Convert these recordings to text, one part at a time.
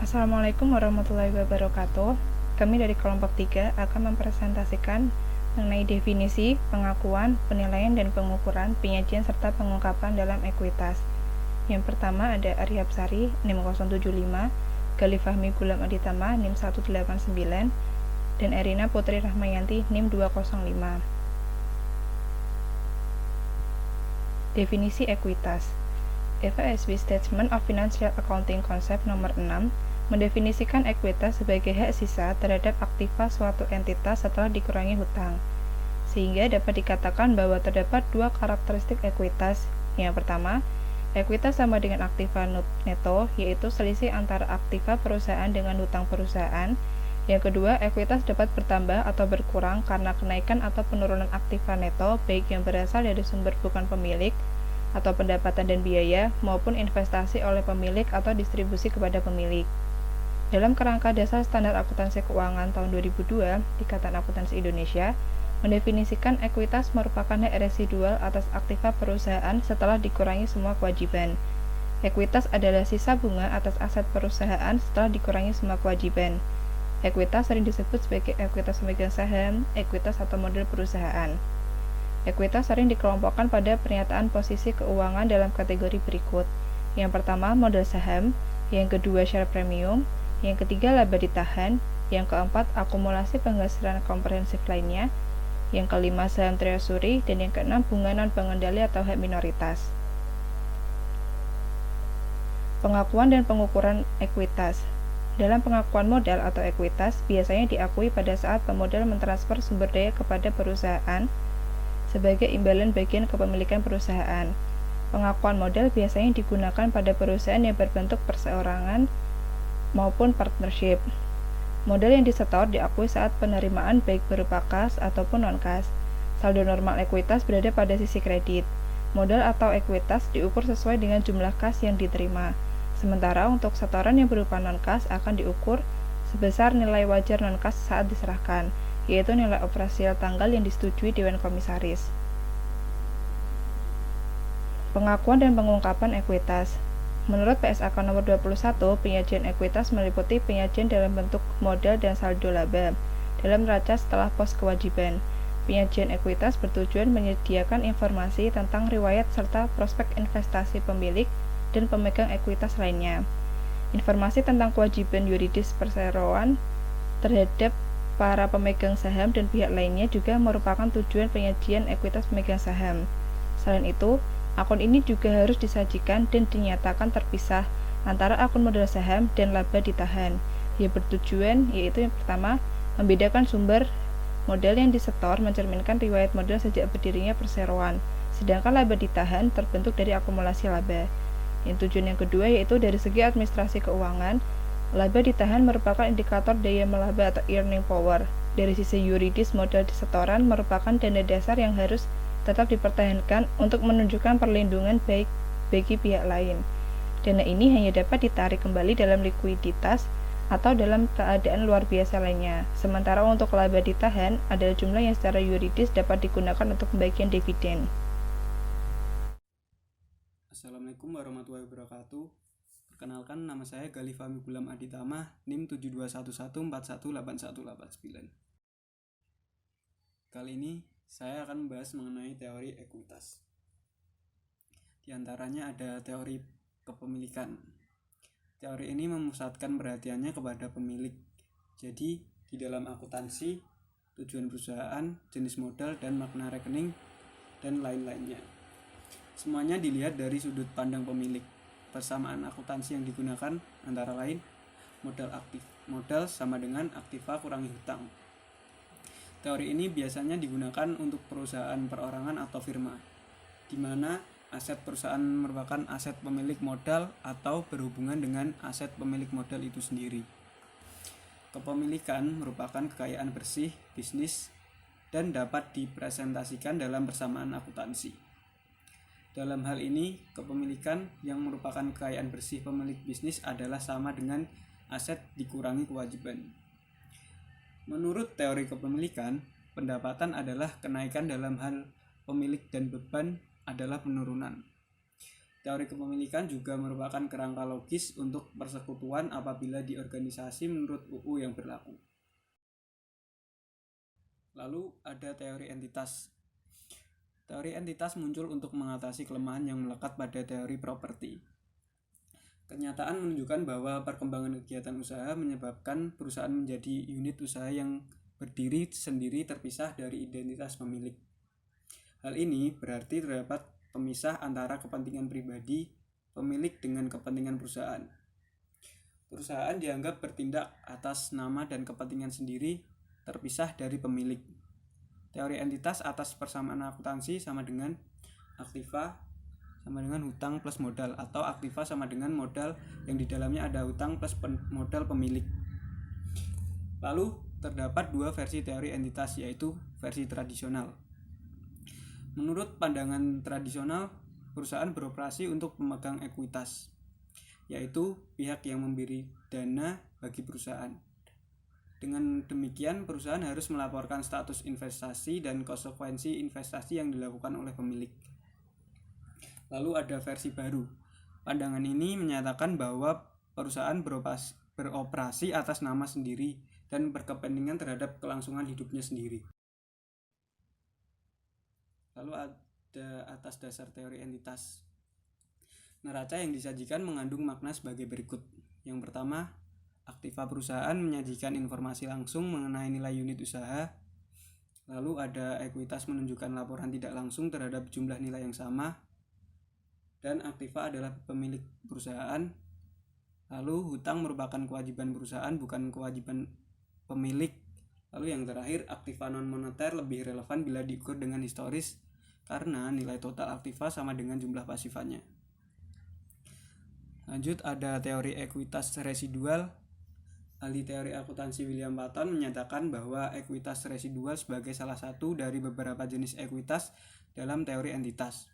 Assalamualaikum warahmatullahi wabarakatuh. Kami dari kelompok 3 akan mempresentasikan mengenai definisi, pengakuan, penilaian, dan pengukuran, penyajian, serta pengungkapan dalam ekuitas. Yang pertama ada Arya Sari, NIM 075, Galih Fahmi Gulam Aditama, NIM 189, dan Erina Putri Rahmayanti, NIM 205. Definisi ekuitas. FASB Statement of Financial Accounting Concept nomor 6 mendefinisikan ekuitas sebagai hak sisa terhadap aktiva suatu entitas setelah dikurangi hutang, sehingga dapat dikatakan bahwa terdapat dua karakteristik ekuitas. Yang pertama, ekuitas sama dengan aktiva neto, yaitu selisih antara aktiva perusahaan dengan hutang perusahaan. Yang kedua, ekuitas dapat bertambah atau berkurang karena kenaikan atau penurunan aktiva neto, baik yang berasal dari sumber bukan pemilik, atau pendapatan dan biaya, maupun investasi oleh pemilik atau distribusi kepada pemilik. Dalam kerangka dasar standar akuntansi keuangan tahun 2002, Ikatan Akuntansi Indonesia mendefinisikan ekuitas merupakan hak residual atas aktiva perusahaan setelah dikurangi semua kewajiban. Ekuitas adalah sisa bunga atas aset perusahaan setelah dikurangi semua kewajiban. Ekuitas sering disebut sebagai ekuitas pemegang saham, ekuitas atau model perusahaan. Ekuitas sering dikelompokkan pada pernyataan posisi keuangan dalam kategori berikut. Yang pertama, modal saham. Yang kedua, share premium. Yang ketiga, laba ditahan. Yang keempat, akumulasi penghasilan komprehensif lainnya. Yang kelima, saham treasury. Dan yang keenam, bunga non-pengendali atau hak minoritas. Pengakuan dan pengukuran ekuitas. Dalam pengakuan modal atau ekuitas, biasanya diakui pada saat pemodal mentransfer sumber daya kepada perusahaan sebagai imbalan bagian kepemilikan perusahaan. Pengakuan modal biasanya digunakan pada perusahaan yang berbentuk perseorangan maupun partnership. Modal yang disetor diakui saat penerimaan baik berupa kas ataupun non-kas. Saldo normal ekuitas berada pada sisi kredit. Modal atau ekuitas diukur sesuai dengan jumlah kas yang diterima. Sementara untuk setoran yang berupa non-kas akan diukur sebesar nilai wajar non-kas saat diserahkan, yaitu nilai operasional tanggal yang disetujui Dewan Komisaris. Pengakuan dan pengungkapan ekuitas. Menurut PSAK nomor 21, penyajian ekuitas meliputi penyajian dalam bentuk modal dan saldo laba dalam neraca setelah pos kewajiban. Penyajian ekuitas bertujuan menyediakan informasi tentang riwayat serta prospek investasi pemilik dan pemegang ekuitas lainnya. Informasi tentang kewajiban yuridis perseroan terhadap para pemegang saham dan pihak lainnya juga merupakan tujuan penyajian ekuitas pemegang saham. Selain itu, akun ini juga harus disajikan dan dinyatakan terpisah antara akun modal saham dan laba ditahan, yang bertujuan yaitu yang pertama, membedakan sumber modal yang disetor mencerminkan riwayat modal sejak berdirinya perseroan, sedangkan laba ditahan terbentuk dari akumulasi laba. Yang tujuan yang kedua yaitu dari segi administrasi keuangan, laba ditahan merupakan indikator daya melaba atau earning power. Dari sisi yuridis, modal disetoran merupakan dana dasar yang harus tetap dipertahankan untuk menunjukkan perlindungan baik bagi pihak lain. Dana ini hanya dapat ditarik kembali dalam likuiditas atau dalam keadaan luar biasa lainnya. Sementara untuk laba ditahan adalah jumlah yang secara yuridis dapat digunakan untuk pembagian dividen. Assalamualaikum warahmatullahi wabarakatuh. Perkenalkan, nama saya Galih Fahmi Gulam Aditama, NIM 7211418189. Kali ini saya akan membahas mengenai teori ekuitas. Di antaranya ada teori kepemilikan. Teori ini memusatkan perhatiannya kepada pemilik. Jadi, di dalam akuntansi, tujuan perusahaan, jenis modal, dan makna rekening, dan lain-lainnya. Semuanya dilihat dari sudut pandang pemilik. Persamaan akuntansi yang digunakan antara lain modal sama dengan aktiva kurangi hutang. Teori ini biasanya digunakan untuk perusahaan perorangan atau firma, di mana aset perusahaan merupakan aset pemilik modal atau berhubungan dengan aset pemilik modal itu sendiri. Kepemilikan merupakan kekayaan bersih bisnis dan dapat dipresentasikan dalam persamaan akuntansi. Dalam hal ini, kepemilikan yang merupakan kekayaan bersih pemilik bisnis adalah sama dengan aset dikurangi kewajiban. Menurut teori kepemilikan, pendapatan adalah kenaikan dalam hal pemilik dan beban adalah penurunan. Teori kepemilikan juga merupakan kerangka logis untuk persekutuan apabila di organisasi menurut UU yang berlaku. Lalu ada teori entitas. Teori entitas muncul untuk mengatasi kelemahan yang melekat pada teori properti. Kenyataan menunjukkan bahwa perkembangan kegiatan usaha menyebabkan perusahaan menjadi unit usaha yang berdiri sendiri terpisah dari identitas pemilik. Hal ini berarti terdapat pemisah antara kepentingan pribadi pemilik dengan kepentingan perusahaan. Perusahaan dianggap bertindak atas nama dan kepentingan sendiri terpisah dari pemilik. Teori entitas atas persamaan akuntansi sama dengan aktiva sama dengan hutang plus modal, atau aktiva sama dengan modal yang di dalamnya ada hutang plus modal pemilik. Lalu terdapat dua versi teori entitas, yaitu versi tradisional. Menurut pandangan tradisional, perusahaan beroperasi untuk pemegang ekuitas, yaitu pihak yang memberi dana bagi perusahaan. Dengan demikian, perusahaan harus melaporkan status investasi dan konsekuensi investasi yang dilakukan oleh pemilik. Lalu ada versi baru. Pandangan ini menyatakan bahwa perusahaan beroperasi atas nama sendiri dan berkepentingan terhadap kelangsungan hidupnya sendiri. Lalu ada atas dasar teori entitas. Neraca yang disajikan mengandung makna sebagai berikut. Yang pertama, aktiva perusahaan menyajikan informasi langsung mengenai nilai unit usaha. Lalu ada ekuitas menunjukkan laporan tidak langsung terhadap jumlah nilai yang sama. Dan aktiva adalah pemilik perusahaan. Lalu hutang merupakan kewajiban perusahaan, bukan kewajiban pemilik. Lalu yang terakhir, aktiva non-moneter lebih relevan bila diukur dengan historis karena nilai total aktiva sama dengan jumlah pasifannya. Lanjut ada teori ekuitas residual. Ahli teori akuntansi William Patton menyatakan bahwa ekuitas residual sebagai salah satu dari beberapa jenis ekuitas dalam teori entitas.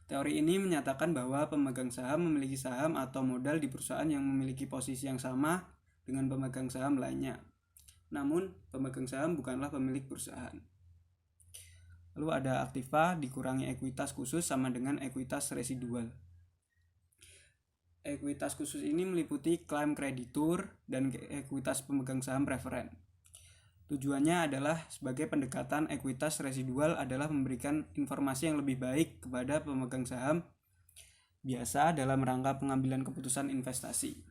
Teori ini menyatakan bahwa pemegang saham memiliki saham atau modal di perusahaan yang memiliki posisi yang sama dengan pemegang saham lainnya. Namun, pemegang saham bukanlah pemilik perusahaan. Lalu ada aktiva dikurangi ekuitas khusus sama dengan ekuitas residual. Ekuitas khusus ini meliputi klaim kreditur dan ekuitas pemegang saham preferen. Tujuannya adalah sebagai pendekatan ekuitas residual adalah memberikan informasi yang lebih baik kepada pemegang saham biasa dalam rangka pengambilan keputusan investasi.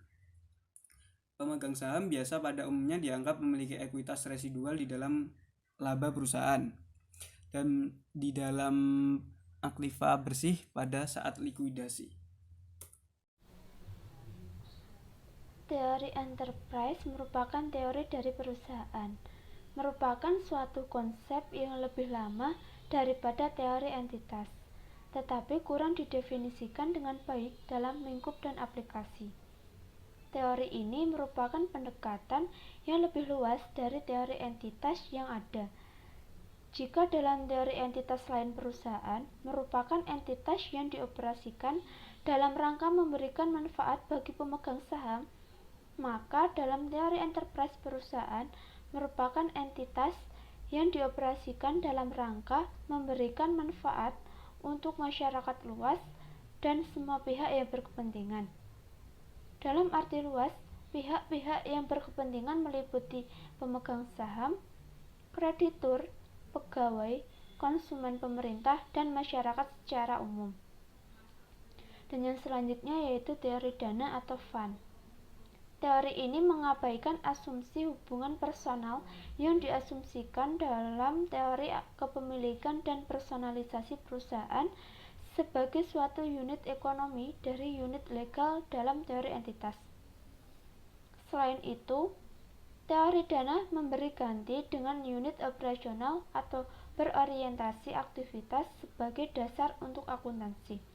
Pemegang saham biasa pada umumnya dianggap memiliki ekuitas residual di dalam laba perusahaan dan di dalam aktiva bersih pada saat likuidasi. Teori enterprise merupakan teori dari perusahaan. Merupakan suatu konsep yang lebih lama daripada teori entitas, tetapi kurang didefinisikan dengan baik dalam lingkup dan aplikasi. Teori ini merupakan pendekatan yang lebih luas dari teori entitas yang ada. Jika dalam teori entitas lain perusahaan merupakan entitas yang dioperasikan dalam rangka memberikan manfaat bagi pemegang saham, maka dalam teori enterprise perusahaan merupakan entitas yang dioperasikan dalam rangka memberikan manfaat untuk masyarakat luas dan semua pihak yang berkepentingan. Dalam arti luas, pihak-pihak yang berkepentingan meliputi pemegang saham, kreditur, pegawai, konsumen pemerintah, dan masyarakat secara umum. Dan yang selanjutnya yaitu teori dana atau fund. Teori ini mengabaikan asumsi hubungan personal yang diasumsikan dalam teori kepemilikan dan personalisasi perusahaan sebagai suatu unit ekonomi dari unit legal dalam teori entitas. Selain itu, teori dana memberi ganti dengan unit operasional atau berorientasi aktivitas sebagai dasar untuk akuntansi.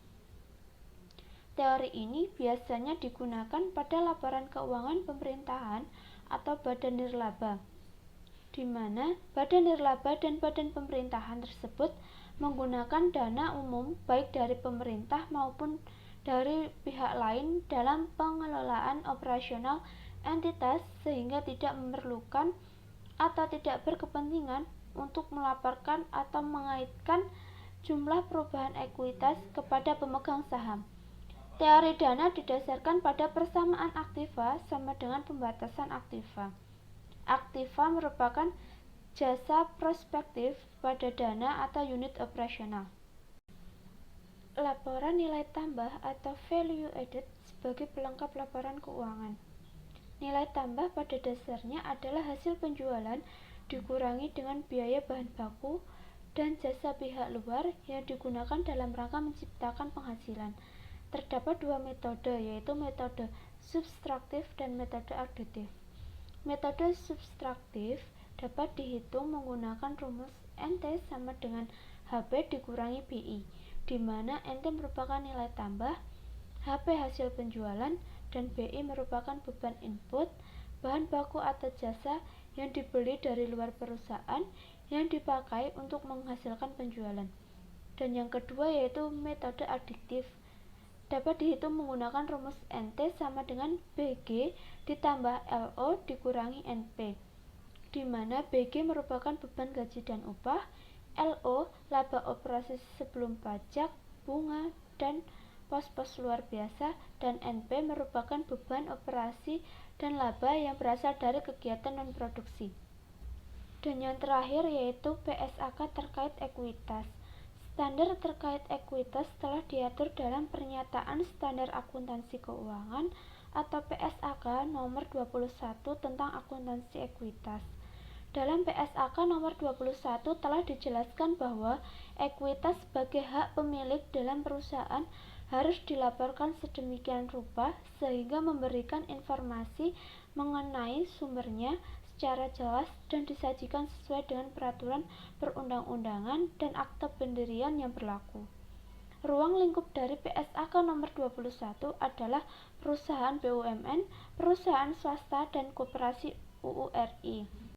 Teori ini biasanya digunakan pada laporan keuangan pemerintahan atau badan nirlaba, di mana badan nirlaba dan badan pemerintahan tersebut menggunakan dana umum baik dari pemerintah maupun dari pihak lain dalam pengelolaan operasional entitas sehingga tidak memerlukan atau tidak berkepentingan untuk melaporkan atau mengaitkan jumlah perubahan ekuitas kepada pemegang saham. Teori dana didasarkan pada persamaan aktiva sama dengan pembatasan aktiva. Aktiva merupakan jasa prospektif pada dana atau unit operasional. Laporan nilai tambah atau value added sebagai pelengkap laporan keuangan. Nilai tambah pada dasarnya adalah hasil penjualan dikurangi dengan biaya bahan baku dan jasa pihak luar yang digunakan dalam rangka menciptakan penghasilan. Terdapat dua metode, yaitu metode subtraktif dan metode additif. Metode subtraktif dapat dihitung menggunakan rumus NT sama dengan HP dikurangi BI, di mana NT merupakan nilai tambah, HP hasil penjualan, dan BI merupakan beban input, bahan baku atau jasa yang dibeli dari luar perusahaan yang dipakai untuk menghasilkan penjualan. Dan yang kedua yaitu metode additif, dapat dihitung menggunakan rumus NT sama dengan BG ditambah LO dikurangi NP, di mana BG merupakan beban gaji dan upah, LO laba operasi sebelum pajak, bunga, dan pos-pos luar biasa, dan NP merupakan beban operasi dan laba yang berasal dari kegiatan non-produksi. Dan yang terakhir yaitu PSAK terkait ekuitas. Standar terkait ekuitas telah diatur dalam Pernyataan Standar Akuntansi Keuangan atau PSAK nomor 21 tentang akuntansi ekuitas. Dalam PSAK nomor 21 telah dijelaskan bahwa ekuitas sebagai hak pemilik dalam perusahaan harus dilaporkan sedemikian rupa sehingga memberikan informasi mengenai sumbernya secara jelas dan disajikan sesuai dengan peraturan perundang-undangan dan akte pendirian yang berlaku. Ruang lingkup dari PSAK nomor 21 adalah perusahaan BUMN, perusahaan swasta, dan koperasi UURI.